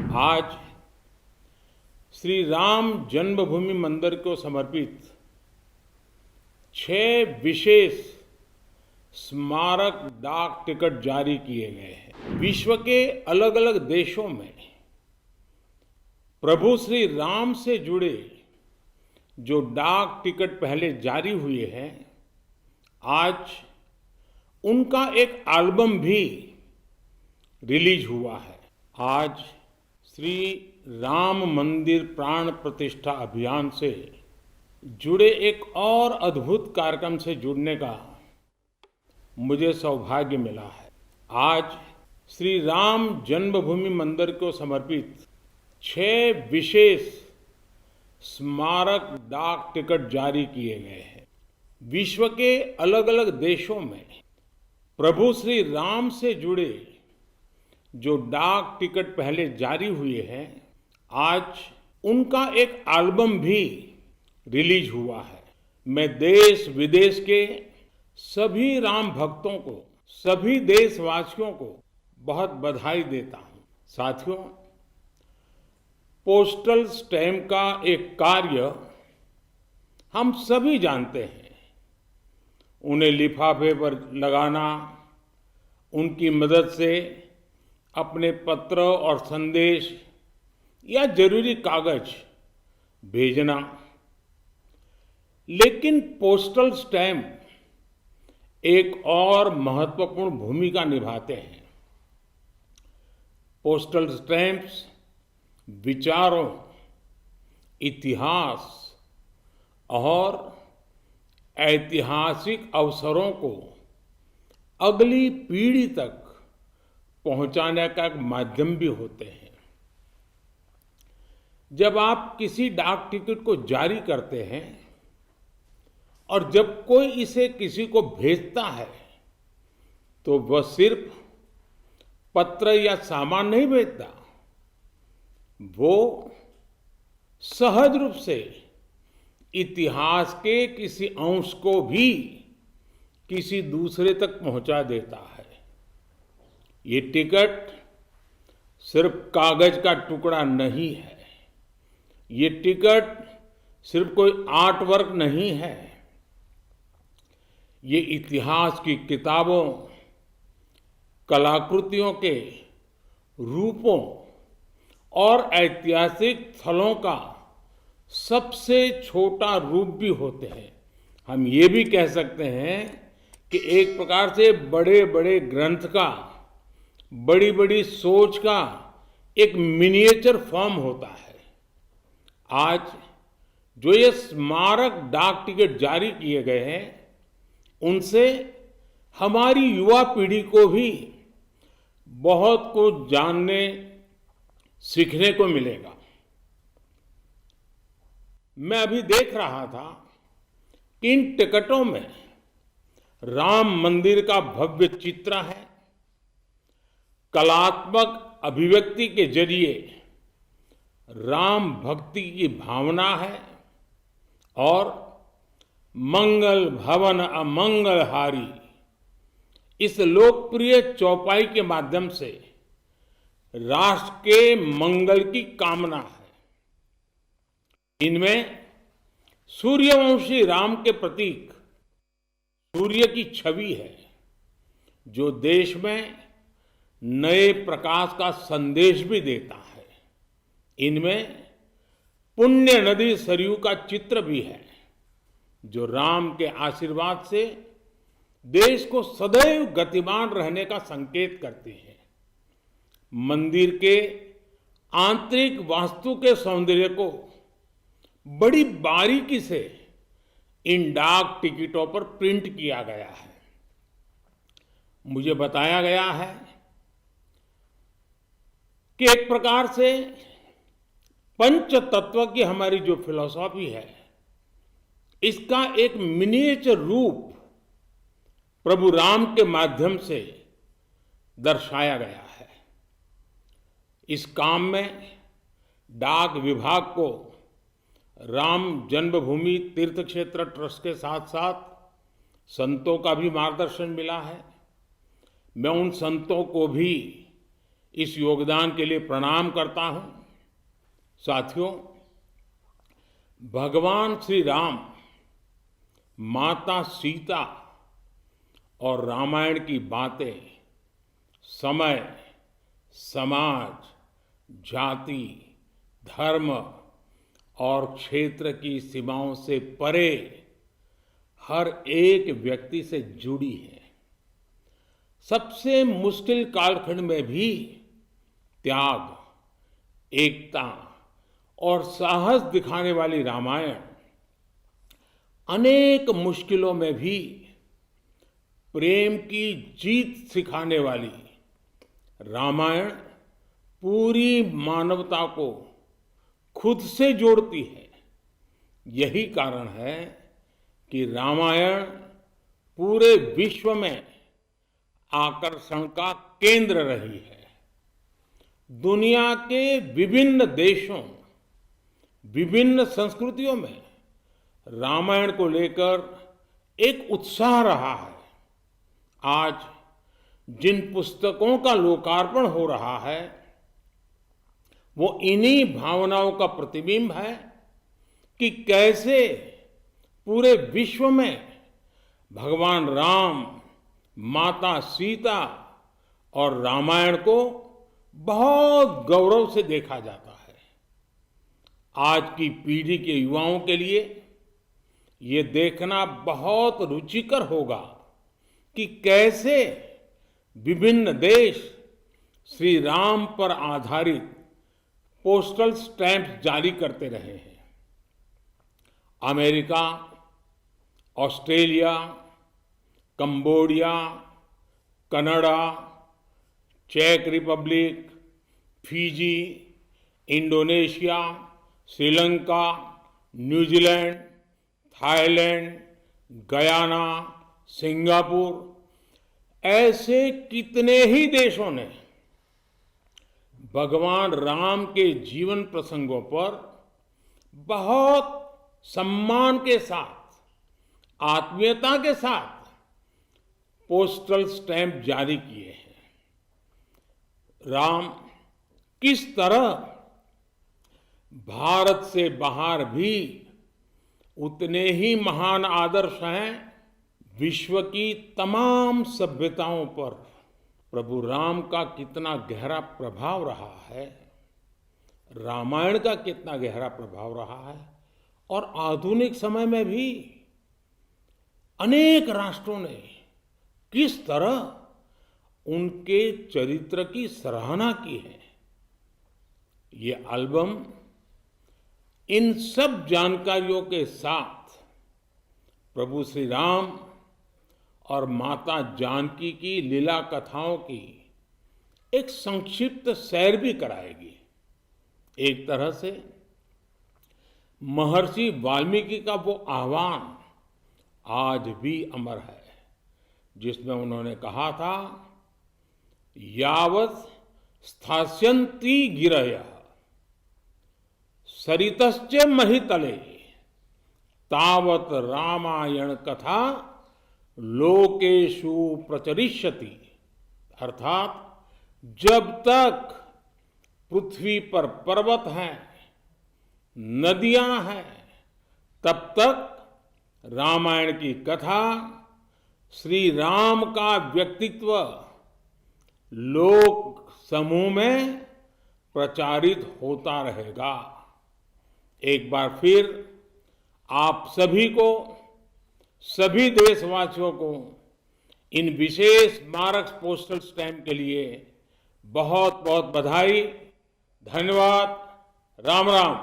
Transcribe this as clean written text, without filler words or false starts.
आज श्री राम जन्मभूमि मंदिर को समर्पित 6 विशेष स्मारक डाक टिकट जारी किए गए हैं। विश्व के अलग अलग देशों में प्रभु श्री राम से जुड़े जो डाक टिकट पहले जारी हुए हैं, आज उनका एक एल्बम भी रिलीज हुआ है। आज श्री राम मंदिर प्राण प्रतिष्ठा अभियान से जुड़े एक और अद्भुत कार्यक्रम से जुड़ने का मुझे सौभाग्य मिला है। आज श्री राम जन्मभूमि मंदिर को समर्पित 6 विशेष स्मारक डाक टिकट जारी किए गए हैं। विश्व के अलग अलग देशों में प्रभु श्री राम से जुड़े जो डाक टिकट पहले जारी हुए हैं, आज उनका एक एल्बम भी रिलीज हुआ है। मैं देश विदेश के सभी राम भक्तों को, सभी देशवासियों को बहुत बधाई देता हूं। साथियों, पोस्टल स्टैम्प का एक कार्य हम सभी जानते हैं। उन्हें लिफाफे पर लगाना, उनकी मदद से अपने पत्र और संदेश या जरूरी कागज भेजना। लेकिन पोस्टल स्टैम्प एक और महत्वपूर्ण भूमिका निभाते हैं। पोस्टल स्टैम्प्स विचारों, इतिहास और ऐतिहासिक अवसरों को अगली पीढ़ी तक पहुंचाने का एक माध्यम भी होते हैं। जब आप किसी डाक टिकट को जारी करते हैं और जब कोई इसे किसी को भेजता है, तो वह सिर्फ पत्र या सामान नहीं भेजता, वो सहज रूप से इतिहास के किसी अंश को भी किसी दूसरे तक पहुंचा देता है। ये टिकट सिर्फ कागज का टुकड़ा नहीं है। ये टिकट सिर्फ कोई आर्ट वर्क नहीं है। ये इतिहास की किताबों, कलाकृतियों के रूपों और ऐतिहासिक स्थलों का सबसे छोटा रूप भी होते हैं। हम ये भी कह सकते हैं कि एक प्रकार से बड़े बड़े ग्रंथ का, बड़ी बड़ी सोच का एक मिनिएचर फॉर्म होता है। आज जो ये स्मारक डाक टिकट जारी किए गए हैं, उनसे हमारी युवा पीढ़ी को भी बहुत कुछ जानने, सीखने को मिलेगा। मैं अभी देख रहा था कि इन टिकटों में राम मंदिर का भव्य चित्र है। कलात्मक अभिव्यक्ति के जरिए राम भक्ति की भावना है और मंगल भवन अमंगल हारी इस लोकप्रिय चौपाई के माध्यम से राष्ट्र के मंगल की कामना है। इनमें सूर्यवंशी राम के प्रतीक सूर्य की छवि है, जो देश में नए प्रकाश का संदेश भी देता है। इनमें पुण्य नदी सरयू का चित्र भी है, जो राम के आशीर्वाद से देश को सदैव गतिमान रहने का संकेत करती है। मंदिर के आंतरिक वास्तु के सौंदर्य को बड़ी बारीकी से इन डाक टिकटों पर प्रिंट किया गया है। मुझे बताया गया है कि एक प्रकार से पंच तत्व की हमारी जो फिलॉसफी है, इसका एक मिनिएचर रूप प्रभु राम के माध्यम से दर्शाया गया है। इस काम में डाक विभाग को राम जन्मभूमि तीर्थ क्षेत्र ट्रस्ट के साथ साथ संतों का भी मार्गदर्शन मिला है। मैं उन संतों को भी इस योगदान के लिए प्रणाम करता हूं। साथियों, भगवान श्री राम, माता सीता और रामायण की बातें समय, समाज, जाति, धर्म और क्षेत्र की सीमाओं से परे हर एक व्यक्ति से जुड़ी है। सबसे मुश्किल कालखंड में भी त्याग, एकता और साहस दिखाने वाली रामायण अनेक मुश्किलों में भी प्रेम की जीत सिखाने वाली रामायण पूरी मानवता को खुद से जोड़ती है। यही कारण है कि रामायण पूरे विश्व में आकर्षण का केंद्र रही है। दुनिया के विभिन्न देशों, विभिन्न संस्कृतियों में रामायण को लेकर एक उत्साह रहा है। आज जिन पुस्तकों का लोकार्पण हो रहा है वो इन्हीं भावनाओं का प्रतिबिंब है कि कैसे पूरे विश्व में भगवान राम, माता सीता और रामायण को बहुत गौरव से देखा जाता है। आज की पीढ़ी के युवाओं के लिए ये देखना बहुत रुचिकर होगा कि कैसे विभिन्न देश श्री राम पर आधारित पोस्टल स्टैंप जारी करते रहे हैं। अमेरिका, ऑस्ट्रेलिया, कंबोडिया, कनाडा, चेक Republic, Fiji, Indonesia, Sri Lanka, New Zealand, Thailand, Guyana, Singapore, ऐसे कितने ही देशों ने भगवान राम के जीवन प्रसंगों पर बहुत सम्मान के साथ, आत्मीयता के साथ पोस्टल स्टैंप जारी किए हैं। राम किस तरह भारत से बाहर भी उतने ही महान आदर्श हैं। विश्व की तमाम सभ्यताओं पर प्रभु राम का कितना गहरा प्रभाव रहा है, रामायण का कितना गहरा प्रभाव रहा है, और आधुनिक समय में भी अनेक राष्ट्रों ने किस तरह उनके चरित्र की सराहना की है। ये एल्बम इन सब जानकारियों के साथ प्रभु श्री राम और माता जानकी की लीला कथाओं की एक संक्षिप्त सैर भी कराएगी। एक तरह से महर्षि वाल्मीकि का वो आह्वान आज भी अमर है, जिसमें उन्होंने कहा था, यावत् स्थास्यन्ति गिरयः सरितश्च महितले तावत रामायण कथा लोकेषु प्रचरिष्यति। अर्थात जब तक पृथ्वी पर पर्वत हैं, नदियां हैं, तब तक रामायण की कथा, श्री राम का व्यक्तित्व लोक समूह में प्रचारित होता रहेगा। एक बार फिर आप सभी को, सभी देशवासियों को इन विशेष स्मारक पोस्टल स्टैंप के लिए बहुत बहुत बधाई। धन्यवाद। राम राम।